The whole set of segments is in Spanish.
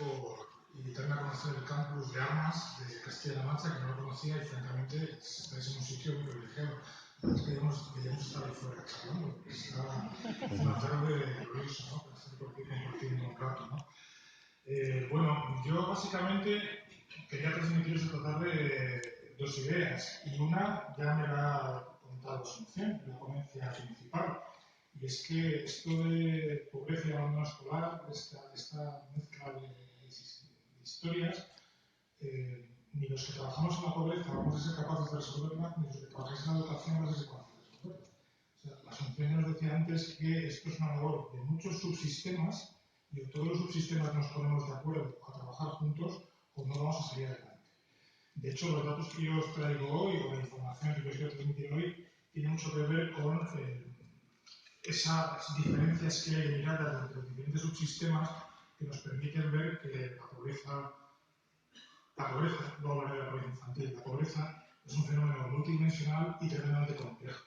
por invitarme a conocer el campus de armas de Castilla-La Mancha, que no lo conocía y francamente estáis en un sitio muy privilegiado. Debíamos estar ahí fuera charlando, porque estaba una tarde gloriosa, ¿no? Para estar por aquí compartiendo un rato, ¿no? Bueno, yo básicamente quería transmitiros esta tarde dos ideas, y una ya me la ha contado Asunción en la ponencia principal, y es que esto de pobreza y abandono escolar, esta mezcla de historias, ni los que trabajamos en la pobreza vamos a ser capaces de resolverla, ni los que trabajáis en la educación vamos a ser capaces de resolverla. O sea, Asunción nos decía antes que esto es una labor de muchos subsistemas, y o todos los subsistemas nos ponemos de acuerdo a trabajar juntos, o no vamos a salir adelante. De hecho, los datos que yo os traigo hoy, o la información que os quiero transmitir hoy, tiene mucho que ver con esas diferencias que hay de miradas entre los diferentes subsistemas que nos permiten ver que la pobreza, no hablaré de la pobreza infantil, la pobreza es un fenómeno multidimensional y tremendamente complejo.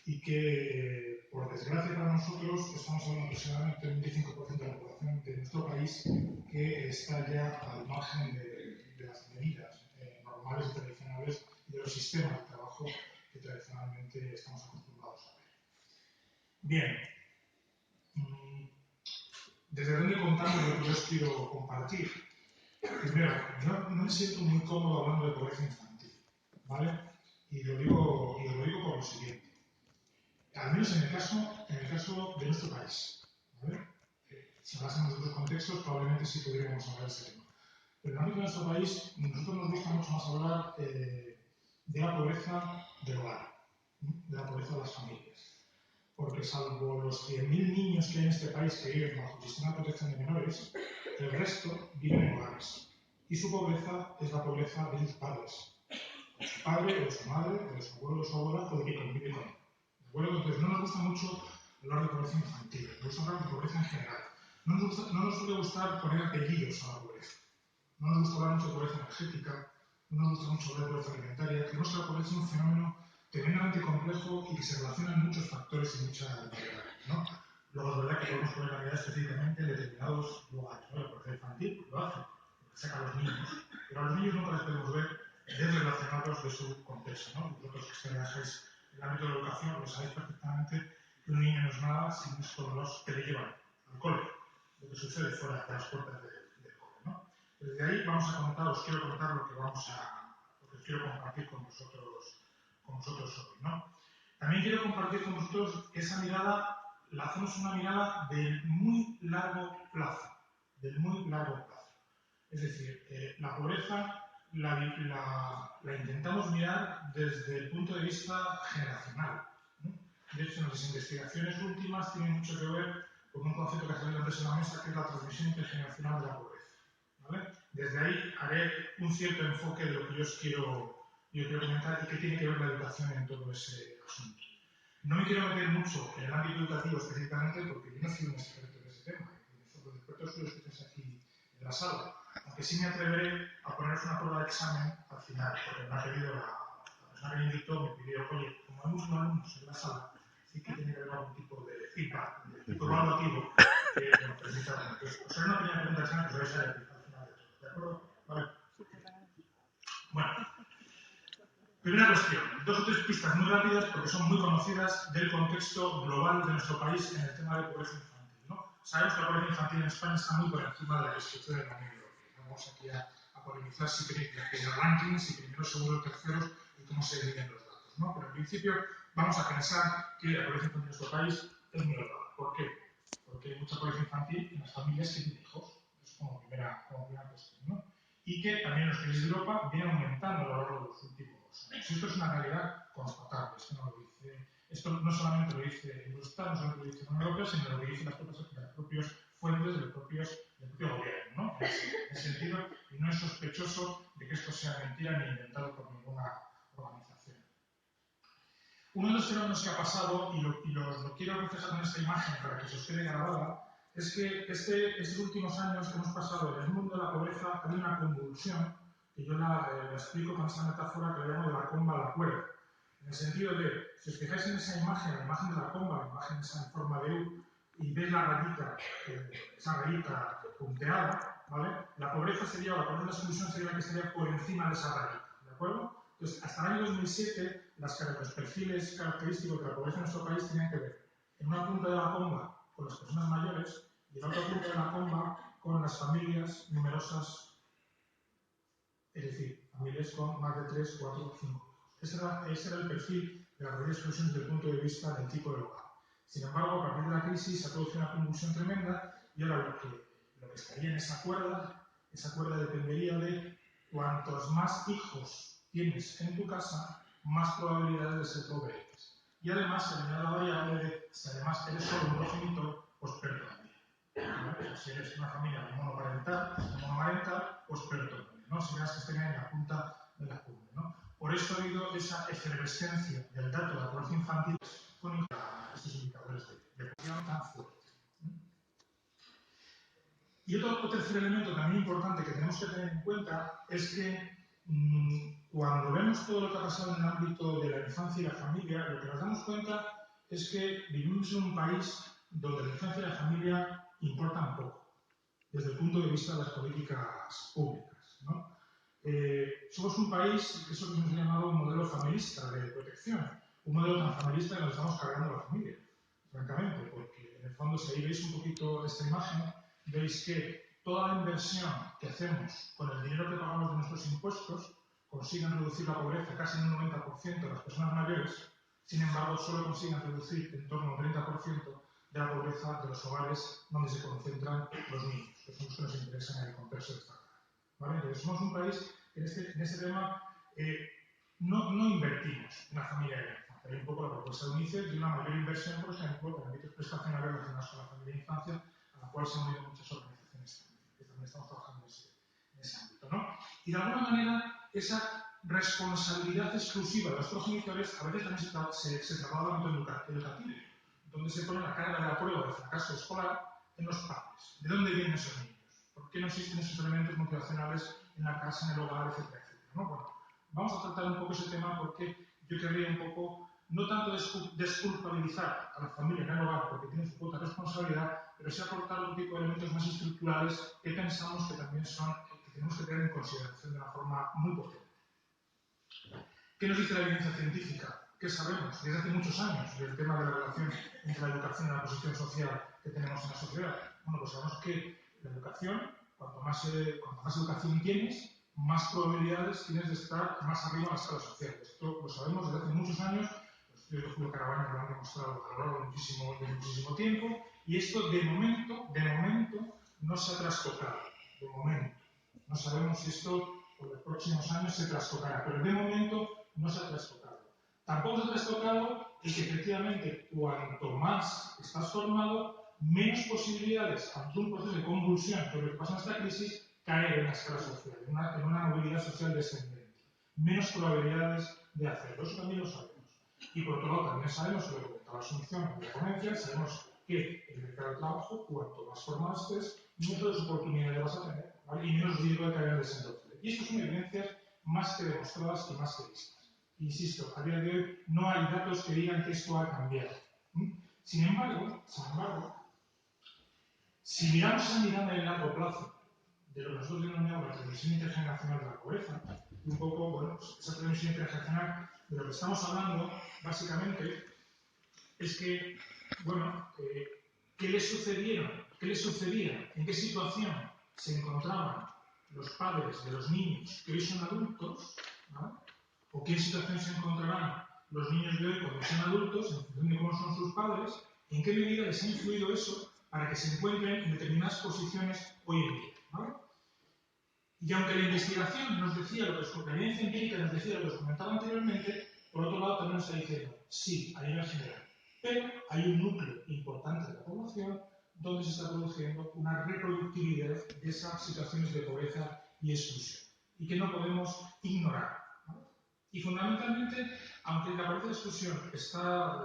Y que, por desgracia para nosotros, estamos hablando aproximadamente del 25% de la población de nuestro país que está ya al margen de las medidas normales y tradicionales y de los sistemas de trabajo que tradicionalmente estamos acostumbrados a ver. Bien, ¿desde dónde contamos lo que yo os quiero compartir? Primero, yo no me siento muy cómodo hablando de pobreza infantil, ¿vale? Y lo digo por lo siguiente. Al menos en el caso de nuestro país, ¿vale? Si hablásemos de otros contextos, probablemente sí podríamos hablar de ese tema. Pero en el ámbito de nuestro país, a nosotros nos gusta mucho más hablar de la pobreza del hogar, de la pobreza de las familias. Porque salvo los 100.000 niños que hay en este país que viven bajo el sistema de protección de menores, el resto viven en hogares. Y su pobreza es la pobreza de sus padres. De su padre, o de su madre, o de su abuelo, o de su abuela, o de que convive con él. Bueno, entonces no nos gusta mucho hablar de pobreza infantil, nos gusta hablar de pobreza en general. No nos suele gustar poner apellidos a la pobreza. No nos gusta hablar mucho de pobreza energética, no nos gusta mucho hablar de pobreza alimentaria. Creemos que la pobreza es un fenómeno tremendamente complejo y que se relacionan muchos factores y muchas variedades, ¿no? Luego es verdad que podemos poner la mirada específicamente en determinados lugares, ¿no? La pobreza infantil lo hace, porque saca a los niños, pero a los niños nunca les podemos ver desrelacionados de su contexto, ¿no? Vosotros que trabajáis en el ámbito de la educación lo sabéis perfectamente que un niño no es nada sin solo los que le llevan al cole, lo que sucede fuera de las puertas del cole, ¿no? Desde ahí os quiero contar lo que os quiero compartir con vosotros hoy, ¿no? También quiero compartir con vosotros que esa mirada la hacemos una mirada del muy largo plazo, Es decir, la pobreza la intentamos mirar desde el punto de vista generacional, ¿no? De hecho, nuestras investigaciones últimas tienen mucho que ver con un concepto que ha salido antes en la mesa, que es la transmisión intergeneracional de la pobreza, ¿vale? Desde ahí haré un cierto enfoque de lo que yo quiero comentar y que tiene que ver la educación en todo ese asunto. No me quiero meter mucho en el ámbito educativo específicamente porque yo no soy un experto en ese tema. Los expertos son los que estáis aquí en la sala. Aunque sí me atreveré a poneros una prueba de examen al final, porque me ha pedido la persona que me invitó, me pidió, oye, como hay muchos alumnos en la sala, sí que tiene que haber algún tipo de feedback, de tipo evaluativo que nos permita. Entonces, os haré una pequeña pregunta de examen que os vais a ver al final de todo. ¿De acuerdo? Vale. Bueno. Primera cuestión, dos o tres pistas muy rápidas porque son muy conocidas del contexto global de nuestro país en el tema de pobreza infantil, ¿no? Sabemos que la pobreza infantil en España está muy por encima de la que sucede en la Unión Europea. No vamos aquí a polemizar si tenéis rankings, si primero, segundo, terceros y cómo se dividen los datos, ¿no? Pero en principio vamos a pensar que la pobreza infantil en nuestro país es muy elevada. ¿Por qué? Porque hay mucha pobreza infantil en las familias que tienen hijos. Es como primera cuestión, ¿no? Y que también en los países de Europa viene aumentando a lo largo de los últimos años. Esto es una realidad constatable. Esto no solamente lo dice Eurostat, no solamente lo dice la Unión Europea, sino lo que dicen las propias fuentes del propio gobierno, ¿no? En ese sentido, y no es sospechoso de que esto sea mentira ni inventado por ninguna organización. Uno de los fenómenos que ha pasado, y lo quiero reflejar con esta imagen para que se os quede grabada, es que estos últimos años que hemos pasado en el mundo de la pobreza ha habido una convulsión, que yo la explico con esa metáfora que le llamo de la comba a la cuerda. En el sentido de, si os fijáis en esa imagen, la imagen de la comba, la imagen esa en forma de U, y ves la rayita, esa rayita punteada, ¿vale? La pobreza sería, o la pobreza de la exclusión sería la que estaría por encima de esa rayita, ¿de acuerdo? Entonces, hasta el año 2007, los perfiles característicos de la pobreza en nuestro país tenían que ver en una punta de la comba con las personas mayores y en la otra punta de la comba con las familias numerosas, es decir, familias con más de 3, 4, 5 hijos. Ese era el perfil de la pobreza de exclusión desde el punto de vista del tipo de hogar. Sin embargo, a partir de la crisis se ha producido una convulsión tremenda y ahora lo que estaría en esa cuerda dependería de cuantos más hijos tienes en tu casa, más probabilidades de ser pobre eres. Y además se añade la variable de si además eres solo un progenitor, pues peor todavía. ¿Vale? Si eres una familia monomarental, pues peor todavía, ¿no? Si veas que estén en la punta de la cumbre, ¿no? Por eso ha habido esa efervescencia del dato de la pobreza infantil con estos indicadores de población tan fuertes. Y otro tercer elemento también importante que tenemos que tener en cuenta es que cuando vemos todo lo que ha pasado en el ámbito de la infancia y la familia, lo que nos damos cuenta es que vivimos en un país donde la infancia y la familia importan poco, desde el punto de vista de las políticas públicas, ¿no? Somos un país, eso que hemos llamado un modelo familista de protección, un modelo tan familista que nos estamos cargando a la familia, francamente, porque en el fondo, si ahí veis un poquito esta imagen, veis que toda la inversión que hacemos con el dinero que pagamos de nuestros impuestos consiguen reducir la pobreza casi en un 90% de las personas mayores, sin embargo, solo consiguen reducir en torno a un 30% de la pobreza de los hogares donde se concentran los niños, que son los que nos interesan en el contexto de esta carta. ¿Vale? Entonces, somos un país que en este tema no invertimos en la familia y la infancia. Hay un poco la propuesta de UNICEF de una mayor inversión, por ejemplo, en ámbitos prestacionales relacionados con la familia y infancia, a la cual se han unido muchas organizaciones también, que también estamos trabajando en ese ámbito, ¿no? Y de alguna manera, esa responsabilidad exclusiva de los progenitores a veces también se traslada al ámbito educativo, donde se pone la carga de la prueba de fracaso escolar en los padres. ¿De dónde vienen esos niños? ¿Por qué no existen esos elementos motivacionales en la casa, en el hogar, etcétera, etcétera, ¿no? Bueno, vamos a tratar un poco ese tema porque yo querría un poco, no tanto desculpabilizar a la familia en el hogar porque tiene su cuota de responsabilidad, pero sí aportar un tipo de elementos más estructurales que pensamos que también son, que tenemos que tener en consideración de una forma muy potente. ¿Qué nos dice la evidencia científica? ¿Qué sabemos desde hace muchos años del tema de la relación entre la educación y la posición social que tenemos en la sociedad? Bueno, pues sabemos que la educación, cuanto más educación tienes, más probabilidades tienes de estar más arriba en la escala social. Esto lo sabemos desde hace muchos años, los estudios de Julio Carabaña lo han demostrado a lo largo de muchísimo tiempo, y esto de momento, no se ha trastocado. De momento. No sabemos si esto por los próximos años se trastocará, pero de momento no se ha trastocado. Tampoco se ha trastocado el que efectivamente cuanto más estás formado, menos posibilidades ante un proceso de convulsión, que lo que pasa en esta crisis, caer en la escala social, en una movilidad social descendente. Menos probabilidades de hacerlo, eso también lo sabemos. Y por otro lado, también sabemos, lo que comentaba Asunción en la ponencia, sabemos que el mercado de trabajo, cuanto más formado estés, menos oportunidades vas a tener, ¿vale? Y menos riesgo de caer en el desempleo. Y estas son evidencias más que demostradas y más que vistas. Insisto, a día de hoy no hay datos que digan que esto ha cambiado. Sin embargo, si miramos esa mirada en el largo plazo de lo que nosotros denominamos la transmisión intergeneracional de la pobreza, y un poco, bueno, pues esa transmisión intergeneracional de lo que estamos hablando, básicamente, es que, bueno, ¿qué les sucedía? ¿En qué situación se encontraban los padres de los niños que hoy son adultos? ¿No? ¿O qué situación se encontrarán los niños de hoy cuando sean adultos, en función de cómo son sus padres? ¿En qué medida les ha influido eso para que se encuentren en determinadas posiciones hoy en día? ¿Vale? Y aunque la investigación nos decía lo que la evidencia empírica nos decía lo que os comentaba anteriormente, por otro lado también nos está diciendo, sí, a nivel general. Pero hay un núcleo importante de la población donde se está produciendo una reproductividad de esas situaciones de pobreza y exclusión, y que no podemos ignorar. ¿Vale? Y fundamentalmente, aunque la pobreza y exclusión está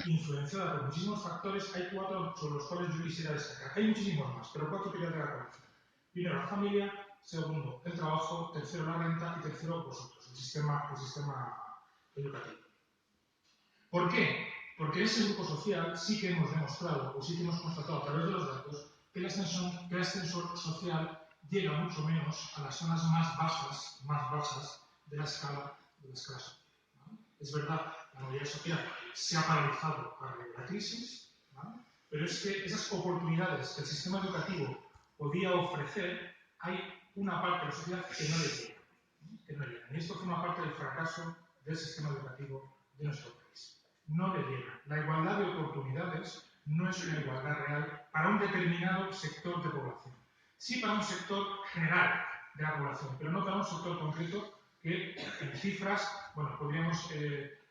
influenciada por muchísimos factores, hay 4 sobre los cuales yo quisiera destacar. Hay muchísimos más, pero 4 quería traer a colación. Primero, la familia. Segundo, el trabajo. Tercero, la renta. Y tercero, vosotros, el sistema educativo. ¿Por qué? Porque en ese grupo social sí que hemos demostrado, o sí que hemos constatado a través de los datos, que el ascensor social llega mucho menos a las zonas más bajas de la escala social, ¿vale? Es verdad, la movilidad social se ha paralizado a raíz de la crisis, ¿vale? Pero es que esas oportunidades que el sistema educativo podía ofrecer, hay una parte de la sociedad que no le llega. Y esto forma parte del fracaso del sistema educativo de nuestro país. No le llega. La igualdad de oportunidades no es una igualdad real para un determinado sector de población. Sí para un sector general de la población, pero no para un sector concreto que en cifras, bueno, podríamos hacer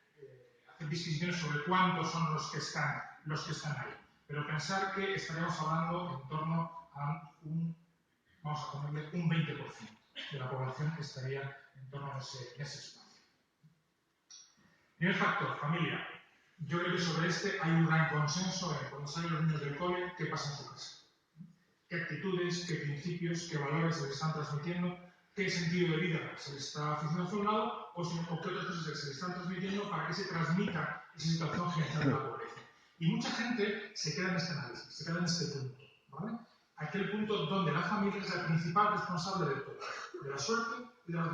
disquisiciones sobre cuántos son los que están ahí. Pero pensar que estaríamos hablando en torno a vamos a ponerle un 20% de la población que estaría en torno a ese espacio. Primer factor, familia. Yo creo que sobre este hay un gran consenso en cuando salen los niños del cole, qué pasa en su casa. Qué actitudes, qué principios, qué valores se les están transmitiendo, qué sentido de vida se les está haciendo a un lado o qué otras cosas se les están transmitiendo para que se transmita esa situación general de la pobreza. Y mucha gente se queda en este análisis, se queda en este punto, ¿vale? Aquel punto donde la familia es la principal responsable de todo, de la suerte y de la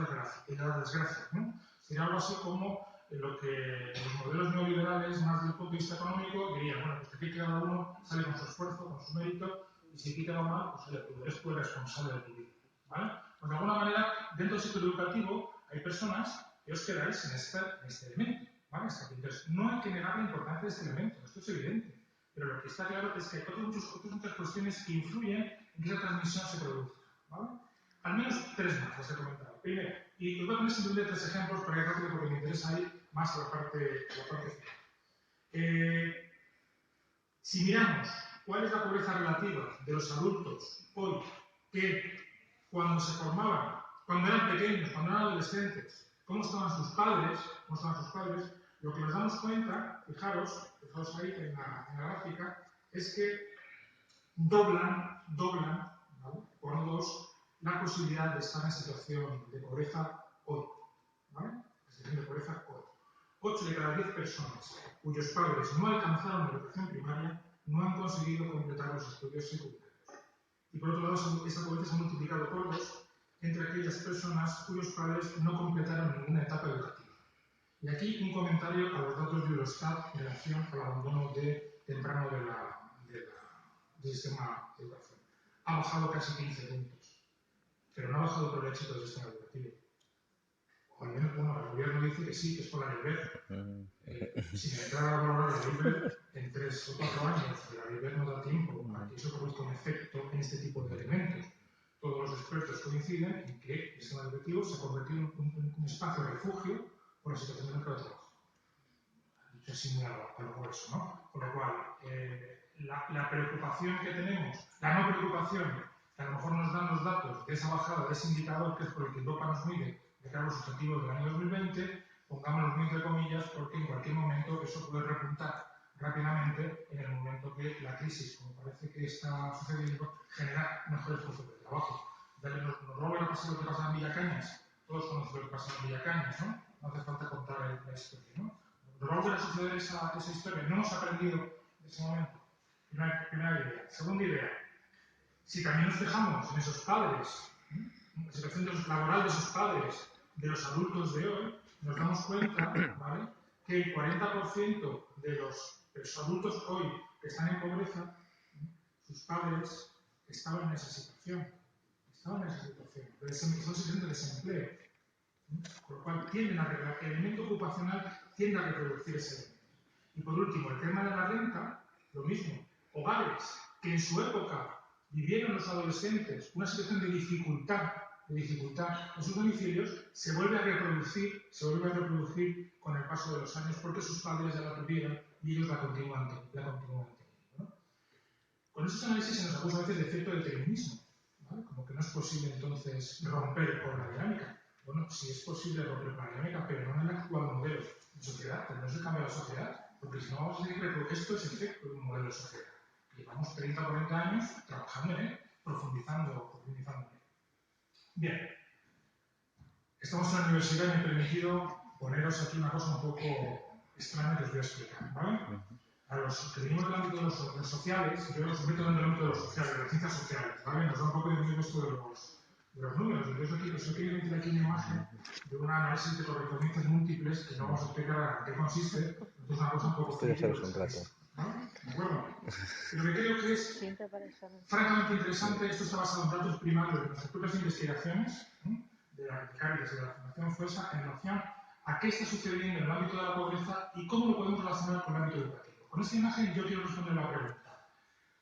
desgracia, ¿no? Sería algo así como lo que los modelos neoliberales, más desde el punto de vista económico, dirían, bueno, pues aquí cada uno sale con su esfuerzo, con su mérito, y si aquí te va mal, pues eres tú el responsable de tu vida, ¿vale? Pues de alguna manera, dentro del sector educativo, hay personas que os quedáis en este elemento, ¿vale? Entonces, no hay que negar la importancia de este elemento, esto es evidente, pero lo que está claro es que hay muchas cuestiones que influyen en que esa transmisión se produzca, ¿vale? Al menos tres más las he comentado. Primero, y os voy a poner simplemente tres ejemplos para ir rápido porque me interesa ir más a la parte final. Si miramos cuál es la pobreza relativa de los adultos hoy que cuando se formaban, cuando eran pequeños, cuando eran adolescentes, cómo estaban sus padres, lo que nos damos cuenta, fijaros ahí en la gráfica, es que doblan, ¿vale? Por dos la posibilidad de estar en situación de pobreza hoy, ¿vale? Situación de pobreza hoy. 8 de cada 10 personas cuyos padres no alcanzaron la educación primaria no han conseguido completar los estudios secundarios. Y por otro lado, esta pobreza se ha multiplicado por 2 entre aquellas personas cuyos padres no completaron ninguna etapa educativa. Y aquí un comentario a los datos de Eurostat en relación al abandono temprano del sistema de educación. Ha bajado casi 15 puntos, pero no ha bajado por el éxito del sistema educativo. O al menos, bueno, el gobierno dice que sí, que es por la LIBER. Si me entrara a valorar la LIBER en 3 o 4 años, la LIBER no da tiempo para que eso produzca un efecto en este tipo de elementos. Todos los expertos coinciden en que el sistema educativo se ha convertido en un espacio de refugio por la situación del mercado de trabajo. Dicho así muy a lo grueso, ¿no? Con lo cual, la preocupación que tenemos, la no preocupación, que a lo mejor nos dan los datos de esa bajada de ese indicador, que es por el que Europa nos mide de cara a los objetivos del año 2020, pongámoslo entre comillas, porque en cualquier momento eso puede repuntar rápidamente en el momento que la crisis, como parece que está sucediendo, genera mejores puestos de trabajo. Nos vuelve a pasar lo que pasa en Villacañas. Todos conocen lo que pasa en Villacañas, ¿no? No hace falta contar la historia, ¿no? Nos va a volver a suceder esa historia. No hemos aprendido de ese momento. Primera idea. Segunda idea. Si también nos fijamos en esos padres, en la situación laboral de esos padres, de los adultos de hoy, nos damos cuenta, ¿vale?, que el 40% de los adultos hoy que están en pobreza, sus padres estaban en esa situación. Estaban en situación de desempleo. Con lo cual, el elemento ocupacional tiende a reproducir ese elemento. Y por último, el tema de la renta, lo mismo. Hogares que en su época vivieron los adolescentes una situación de dificultad en sus domicilios, se vuelve a reproducir con el paso de los años porque sus padres ya la tuvieron y ellos la continúan teniendo, ¿no? Con estos análisis se nos acusa a veces de cierto determinismo, ¿vale? Como que no es posible entonces romper con la dinámica. Bueno, sí es posible romper con la dinámica, pero no en el actual modelo de sociedad, pero no se cambia la sociedad, porque si no vamos a decir que esto es efecto de un modelo de sociedad. Llevamos 30 o 40 años trabajando en él, profundizando en él. Bien, estamos en la universidad y me he permitido poneros aquí una cosa un poco extraña que os voy a explicar, ¿vale? A los que venimos del ámbito de los sociales, yo los meto dentro del ámbito de los sociales, de las ciencias sociales, ¿vale? Nos da un poco de miedo esto de los números. Entonces, os he querido meter aquí una imagen de un análisis de correspondencias múltiples que no vamos a explicar a qué consiste. Entonces, es una cosa un poco... Esto ya sabes un rato. ¿Vale? ¿De acuerdo? Pero que creo que es francamente interesante. Esto está basado en datos primarios de nuestras propias investigaciones, de la Caritas y de la Fundación FUESA, en relación a qué está sucediendo en el ámbito de la pobreza y cómo lo podemos relacionar con el ámbito educativo. Con esta imagen yo quiero responder la pregunta: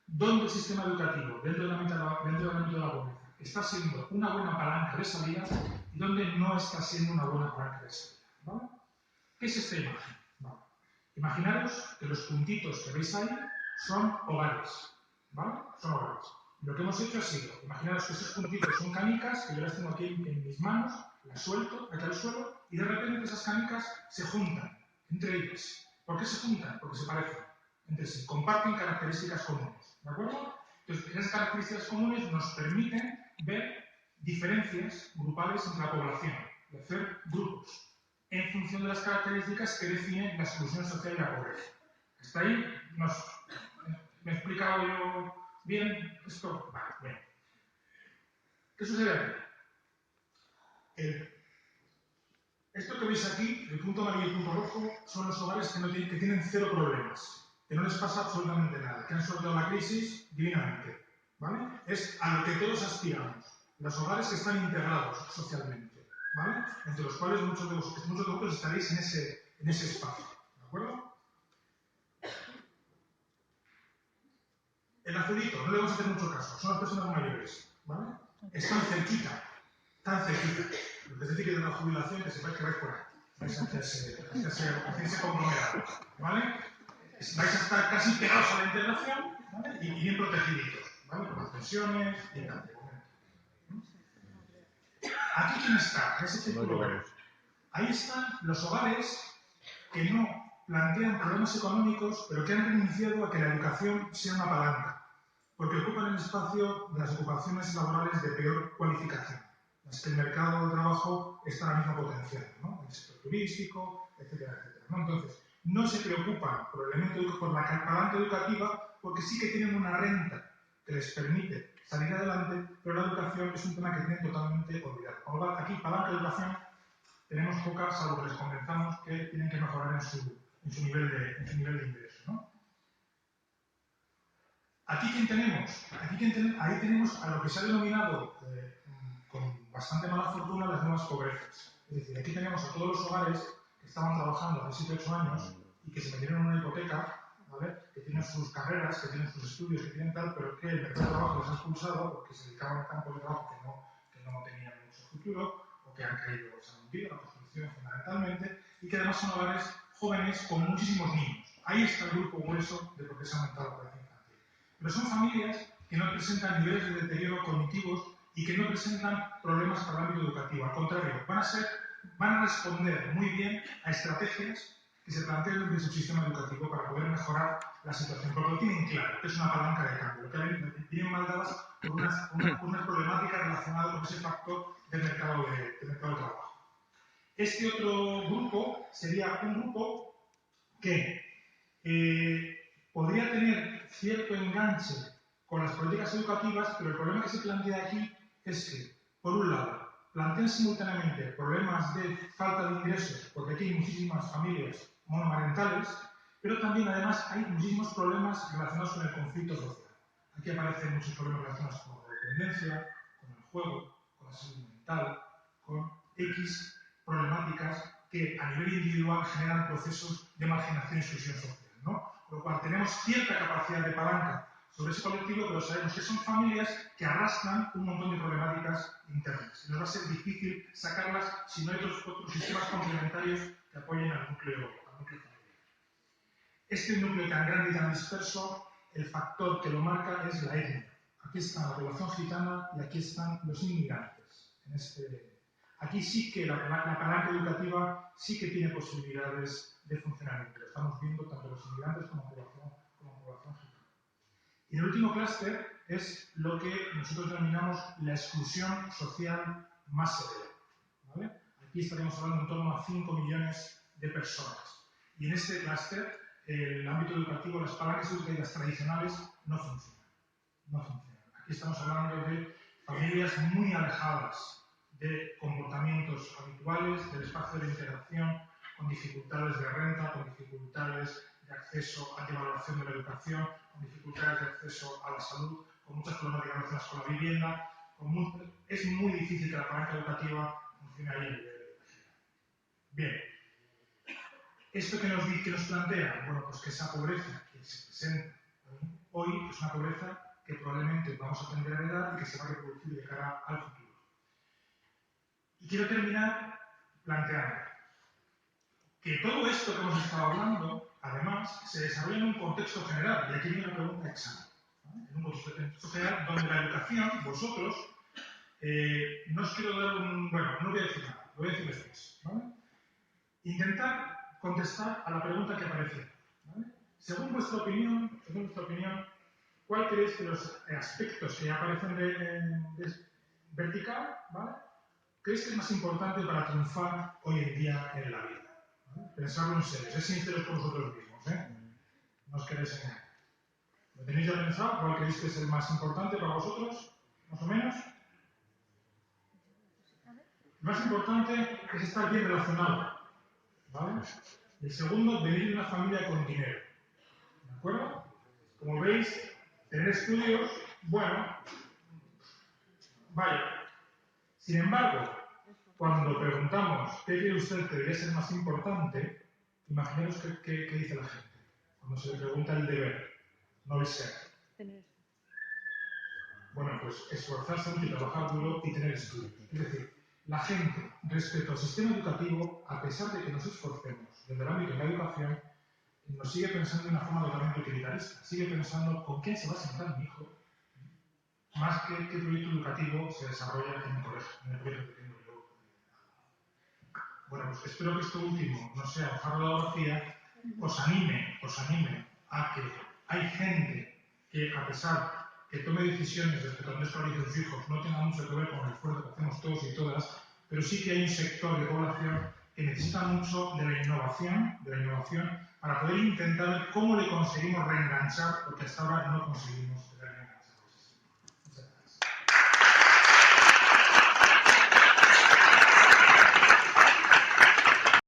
¿dónde el sistema educativo, dentro del ámbito de la pobreza, está siendo una buena palanca de salida y dónde no está siendo una buena palanca de salida? ¿Vale? ¿Qué es esta imagen? Vale. Imaginaros que los puntitos que veis ahí son hogares, ¿vale? Son hogares. Lo que hemos hecho ha sido, imaginaros que esos puntitos son canicas, que yo las tengo aquí en mis manos, las suelto aquí al suelo, y de repente esas canicas se juntan entre ellas. ¿Por qué se juntan? Porque se parecen entre sí, comparten características comunes, ¿de acuerdo? Entonces, esas características comunes nos permiten ver diferencias grupales entre la población, y hacer grupos en función de las características que definen la exclusión social y la pobreza. ¿Hasta ahí? ¿Me he explicado yo bien esto? Vale, bien. ¿Qué sucede aquí? Esto que veis aquí, el punto amarillo y el punto rojo, son los hogares que tienen cero problemas, que no les pasa absolutamente nada, que han sorteado la crisis divinamente, ¿vale? Es a lo que todos aspiramos, los hogares que están integrados socialmente, ¿vale? Entre los cuales muchos de vosotros estaréis en ese espacio, ¿de acuerdo? El azulito, no le vamos a hacer mucho caso, son las personas mayores, ¿vale? Están cerquita, tan cerquita. Lo que decir que de la jubilación, que sepáis que vais por ahí. Vais a hacerse conglomerado, ¿vale? Vais a estar casi pegados a la integración, ¿vale? Y bien protegiditos, ¿vale? Por las pensiones y tal. ¿Aquí quién está? En ese círculo verde. Ahí están los hogares que no plantean problemas económicos, pero que han renunciado a que la educación sea una palanca, porque ocupan el espacio de las ocupaciones laborales de peor cualificación, las que el mercado de trabajo está ahora mismo potenciando, ¿no? El sector turístico, etcétera, etcétera, ¿no? Entonces, no se preocupan por la palanca educativa porque sí que tienen una renta que les permite salir adelante, pero la educación es un tema que tienen totalmente olvidado. Por lo tanto, aquí, palanca de educación, tenemos pocas, salvo que les convenzamos que tienen que mejorar en su nivel de ingreso, ¿no? ¿Aquí quién tenemos? Ahí tenemos a lo que se ha denominado, con bastante mala fortuna, las nuevas pobrezas. Es decir, aquí tenemos a todos los hogares que estaban trabajando hace 7 o 8 años y que se metieron en una hipoteca, ¿vale? Que tienen sus carreras, que tienen sus estudios, que tienen tal, pero que el mercado de trabajo les ha expulsado porque se dedicaban a campos de trabajo que no tenían mucho futuro, o que han caído, se han hundido, la construcción fundamentalmente, y que además son hogares jóvenes con muchísimos niños. Ahí está el grupo grueso de por qué se ha aumentado la pobreza infantil. Pero son familias que no presentan niveles de deterioro cognitivos y que no presentan problemas para el ámbito educativo. Al contrario, van a responder muy bien a estrategias que se plantean desde su sistema educativo para poder mejorar la situación, porque lo tienen claro, que es una palanca de cambio, que vienen mal dadas por unas problemáticas relacionadas con ese factor del mercado de trabajo. Este otro grupo sería un grupo que podría tener cierto enganche con las políticas educativas, pero el problema que se plantea aquí es que, por un lado, plantean simultáneamente problemas de falta de ingresos, porque aquí hay muchísimas familias monomarentales, pero también, además, hay muchísimos problemas relacionados con el conflicto social. Aquí aparecen muchos problemas relacionados con la dependencia, con el juego, con la salud mental, con X problemáticas que a nivel individual generan procesos de marginación y exclusión social, ¿no? Con lo cual tenemos cierta capacidad de palanca sobre ese colectivo, pero sabemos que son familias que arrastran un montón de problemáticas internas. Y nos va a ser difícil sacarlas si no hay otros sistemas complementarios que apoyen al núcleo familiar. Este núcleo tan grande y tan disperso, el factor que lo marca es la etnia. Aquí está la población gitana y aquí están los inmigrantes. Aquí sí que la palanca educativa sí que tiene posibilidades de funcionamiento. Lo estamos viendo tanto los inmigrantes como población gitana. Y el último clúster es lo que nosotros denominamos la exclusión social más severa, ¿vale? Aquí estaremos hablando en torno a 5 millones de personas. Y en este clúster, el ámbito educativo, las palancas educativas tradicionales no funcionan. No funcionan. Aquí estamos hablando de familias muy alejadas de comportamientos habituales, del espacio de integración, con dificultades de renta, con dificultades de acceso a la valoración de la educación, con dificultades de acceso a la salud, con muchas problemáticas relacionadas con la vivienda. Es muy difícil que la palanca educativa funcione ahí a nivel de Bien. ¿Esto que nos plantea? Bueno, pues que esa pobreza que se presenta hoy es una pobreza que probablemente vamos a tender a heredar y que se va a reproducir de cara al futuro. Y quiero terminar planteando que todo esto que hemos estado hablando, además, se desarrolla en un contexto general, y aquí viene una pregunta examen, ¿vale? En un contexto general donde la educación, vosotros, no os quiero dar bueno, no voy a decir nada, lo voy a decir después, ¿vale? Intentar contestar a la pregunta que aparece, ¿vale? Según vuestra opinión, ¿cuál creéis que los aspectos que aparecen de vertical, ¿vale? ¿Creéis que es más importante para triunfar hoy en día en la vida? ¿Vale? Pensadlo en serio, sed sinceros con vosotros mismos, ¿eh? No os queréis engañar. ¿Lo tenéis ya pensado? ¿Cuál creéis que es el más importante para vosotros? ¿Más o menos? El más importante es estar bien relacionado, ¿vale? El segundo, venir de una familia con dinero. ¿De acuerdo? Como veis, tener estudios, bueno, vaya. Sin embargo, cuando preguntamos qué cree usted que debería ser más importante, imaginaos qué dice la gente. Cuando se le pregunta el deber, no el ser. Bueno, pues esforzarse mucho y trabajar duro y tener estudios. Es decir, la gente, respecto al sistema educativo, a pesar de que nos esforcemos desde el ámbito de la educación, nos sigue pensando de una forma totalmente utilitarista. Sigue pensando con quién se va a sentar mi hijo, más que qué proyecto educativo se desarrolla en el colegio, que tengo yo. Bueno, pues espero que esto último no sea jarro de vacía, os anime a que hay gente que, a pesar que tome decisiones respecto a dónde escolarizar sus hijos, no tenga mucho que ver con el esfuerzo que hacemos todos y todas, pero sí que hay un sector de población que necesita mucho de la innovación, para poder intentar ver cómo le conseguimos reenganchar, porque hasta ahora no conseguimos